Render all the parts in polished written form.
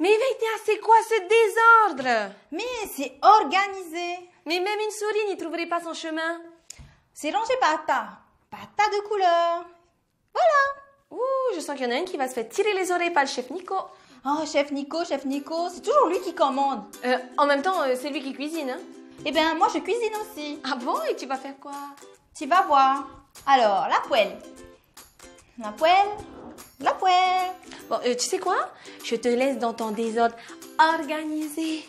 Mais Vaitea, c'est quoi ce désordre? Mais c'est organisé. Mais même une souris n'y trouverait pas son chemin. C'est rangé par tas. Par tas de couleurs. Voilà. Ouh, je sens qu'il y en a un qui va se faire tirer les oreilles par le chef Nico. Oh, chef Nico, c'est toujours lui qui commande. En même temps, c'est lui qui cuisine, hein? Eh bien, moi, je cuisine aussi. Ah bon? Et tu vas faire quoi? Tu vas voir. Alors, la poêle. La poêle. La poêle. Bon, tu sais quoi? Je te laisse dans ton désordre organisé.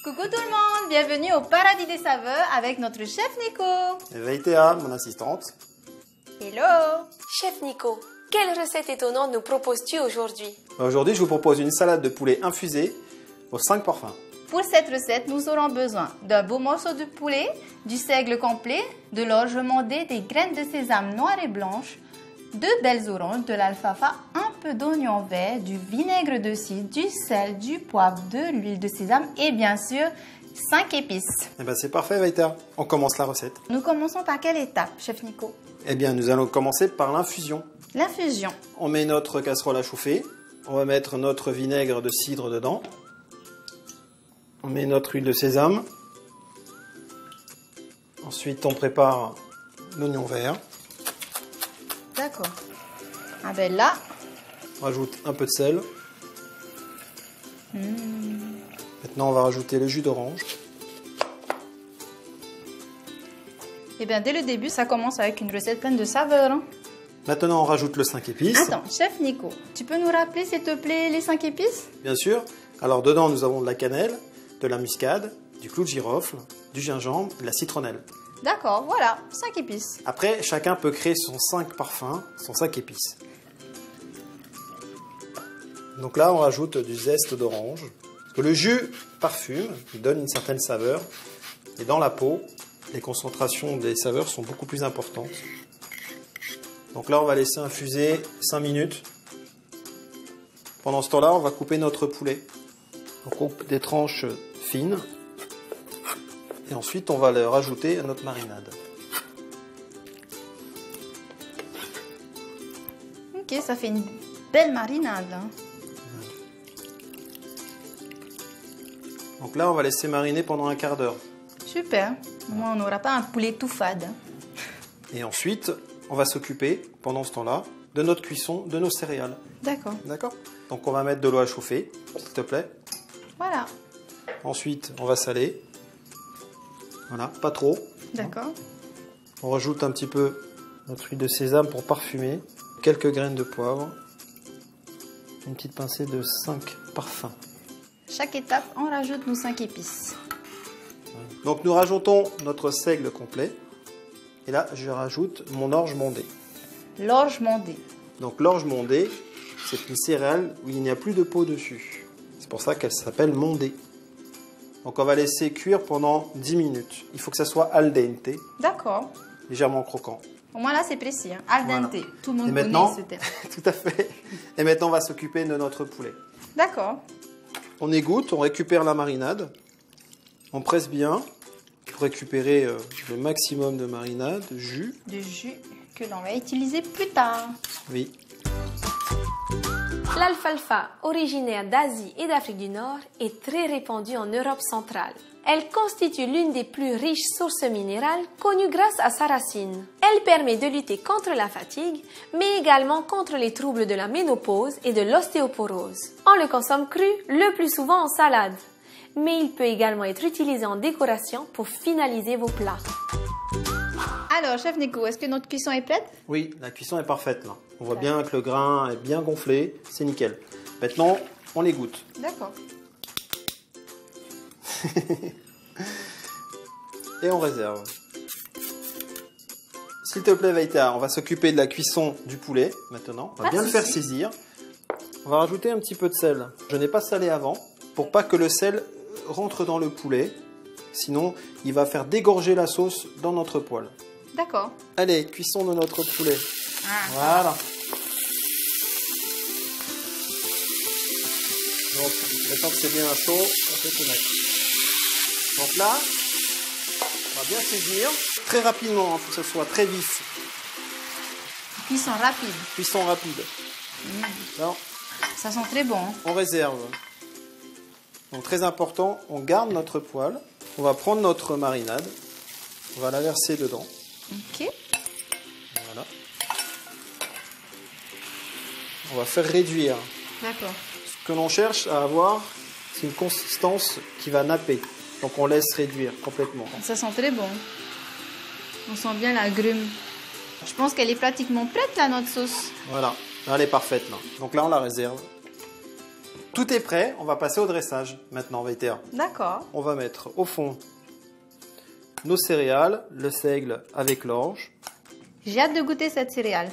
Coucou tout le monde, bienvenue au paradis des saveurs avec notre chef Nico. Et Vaitea, mon assistante. Hello. Chef Nico, quelle recette étonnante nous proposes-tu aujourd'hui? Aujourd'hui, je vous propose une salade de poulet infusée aux 5 parfums. Pour cette recette, nous aurons besoin d'un beau morceau de poulet, du seigle complet, de l'orge mondée, des graines de sésame noires et blanches, 2 belles oranges, de l'alfalfa, un peu d'oignon vert, du vinaigre de cidre, du sel, du poivre, de l'huile de sésame et bien sûr 5 épices. Eh bien, c'est parfait, Vaitea. On commence la recette. Nous commençons par quelle étape, chef Nico? Eh bien, nous allons commencer par l'infusion. L'infusion. On met notre casserole à chauffer. On va mettre notre vinaigre de cidre dedans. On met notre huile de sésame. Ensuite, on prépare l'oignon vert. D'accord. Ah ben là. On rajoute un peu de sel. Maintenant, on va rajouter le jus d'orange. Eh bien, dès le début, ça commence avec une recette pleine de saveurs. Hein? Maintenant, on rajoute le 5 épices. Attends, chef Nico, tu peux nous rappeler, s'il te plaît, les 5 épices? Bien sûr. Alors, dedans, nous avons de la cannelle, de la muscade, du clou de girofle, du gingembre, de la citronnelle. D'accord, voilà, 5 épices. Après, chacun peut créer son 5 parfums, son 5 épices. Donc là, on rajoute du zeste d'orange. Parce que le jus parfume, il donne une certaine saveur. Et dans la peau, les concentrations des saveurs sont beaucoup plus importantes. Donc là, on va laisser infuser 5 minutes. Pendant ce temps-là, on va couper notre poulet. On coupe des tranches fines. Et ensuite, on va le rajouter à notre marinade. Ok, ça fait une belle marinade. Hein. Donc là, on va laisser mariner pendant un quart d'heure. Super. Au moins, on n'aura pas un poulet tout fade. Et ensuite, on va s'occuper, pendant ce temps-là, de notre cuisson de nos céréales. D'accord. D'accord? Donc on va mettre de l'eau à chauffer, s'il te plaît. Voilà. Ensuite, on va saler. Voilà, pas trop. D'accord. On rajoute un petit peu notre huile de sésame pour parfumer. Quelques graines de poivre. Une petite pincée de 5 parfums. Chaque étape, on rajoute nos 5 épices. Donc nous rajoutons notre seigle complet. Et là, je rajoute mon orge mondée. L'orge mondée. Donc l'orge mondée, c'est une céréale où il n'y a plus de peau dessus. C'est pour ça qu'elle s'appelle mondée. Donc on va laisser cuire pendant 10 minutes. Il faut que ça soit al dente, D'accord. légèrement croquant. Au moins là, c'est précis. Hein. Al dente. Voilà. Tout le monde Et maintenant, connaît ce terme. tout à fait. Et maintenant, on va s'occuper de notre poulet. D'accord. On égoutte, on récupère la marinade. On presse bien pour récupérer le maximum de marinade, de jus. Du jus que l'on va utiliser plus tard. Oui. L'alfalfa, originaire d'Asie et d'Afrique du Nord, est très répandue en Europe centrale. Elle constitue l'une des plus riches sources minérales connues grâce à sa racine. Elle permet de lutter contre la fatigue, mais également contre les troubles de la ménopause et de l'ostéoporose. On le consomme cru, le plus souvent en salade. Mais il peut également être utilisé en décoration pour finaliser vos plats. Alors, chef Nico, est-ce que notre cuisson est prête? Oui, la cuisson est parfaite là. On voit bien que le grain est bien gonflé, c'est nickel. Maintenant, on égoutte. D'accord. Et on réserve. S'il te plaît, Vaitea, on va s'occuper de la cuisson du poulet maintenant. On va bien le faire saisir. On va rajouter un petit peu de sel. Je n'ai pas salé avant pour pas que le sel rentre dans le poulet. Sinon, il va faire dégorger la sauce dans notre poêle. D'accord. Allez, cuisson de notre poulet. Voilà. Donc, maintenant que c'est bien chaud, on peut tout mettre. Donc là, on va bien saisir très rapidement, il faut que ce soit très vif. Cuisson rapide. Cuisson rapide. Alors, Ça sent très bon. on réserve. Donc très important, on garde notre poêle. On va prendre notre marinade. On va la verser dedans. Ok. Voilà. On va faire réduire. D'accord. Ce que l'on cherche à avoir, c'est une consistance qui va napper. Donc on laisse réduire complètement. Ça sent très bon. On sent bien la grume. Je pense qu'elle est pratiquement prête, là, notre sauce. Voilà, là, elle est parfaite. Là. Donc là, on la réserve. Tout est prêt, on va passer au dressage maintenant, Vaitea. D'accord. On va mettre au fond nos céréales, le seigle avec l'orge. J'ai hâte de goûter cette céréale.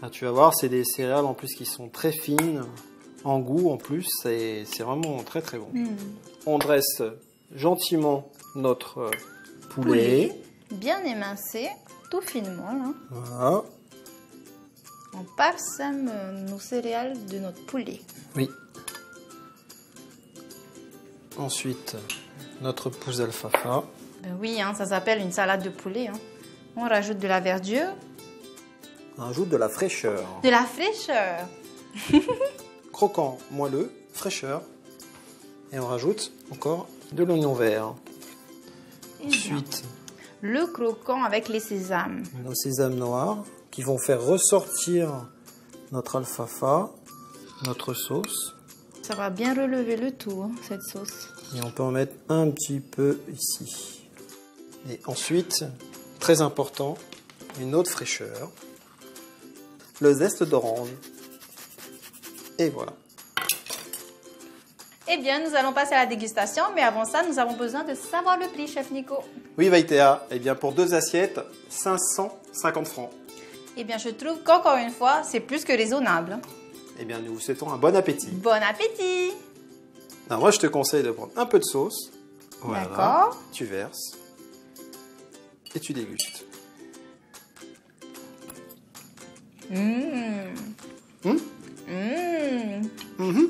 Ah, tu vas voir, c'est des céréales en plus qui sont très fines, en goût en plus, c'est vraiment très très bon. On dresse gentiment notre poulet. Bien émincé, tout finement, là. Voilà. On parsème nos céréales de notre poulet. Oui. Ensuite, notre pousse alfalfa. Ben oui, hein, ça s'appelle une salade de poulet. Hein. On rajoute de la verdure, On ajoute de la fraîcheur. de la fraîcheur. Croquant, moelleux, fraîcheur. Et on rajoute encore de l'oignon vert. Et Ensuite, le croquant avec les sésames. nos sésames noirs qui vont faire ressortir notre alfalfa, notre sauce. Ça va bien relever le tout, hein, cette sauce. Et on peut en mettre un petit peu ici. Et ensuite, très important, une autre fraîcheur. Le zeste d'orange. Et voilà. Eh bien, nous allons passer à la dégustation, mais avant ça, nous avons besoin de savoir le prix, chef Nico. Oui, Vaitea, eh bien pour 2 assiettes, 550 francs. Eh bien, je trouve qu'encore une fois, c'est plus que raisonnable. Eh bien, nous vous souhaitons un bon appétit. Bon appétit! Alors, moi, je te conseille de prendre un peu de sauce. Voilà. D'accord. Tu verses. Et tu dégustes. Mmh. Hum Mmh. Mhm.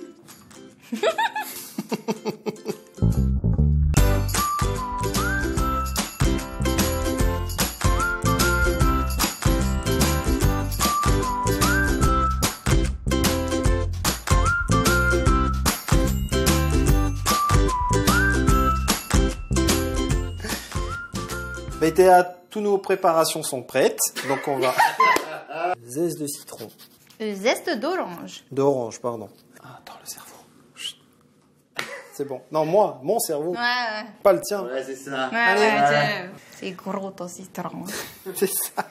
Vaitea, toutes nos préparations sont prêtes. Donc, on va... Zeste de citron. Le zeste d'orange. D'orange, pardon. Ah, attends, le cerveau. Chut. C'est bon. Non, moi, mon cerveau. Ouais. Pas le tien. Ouais, c'est ça. Ouais, tiens. C'est gros ton citron. C'est ça.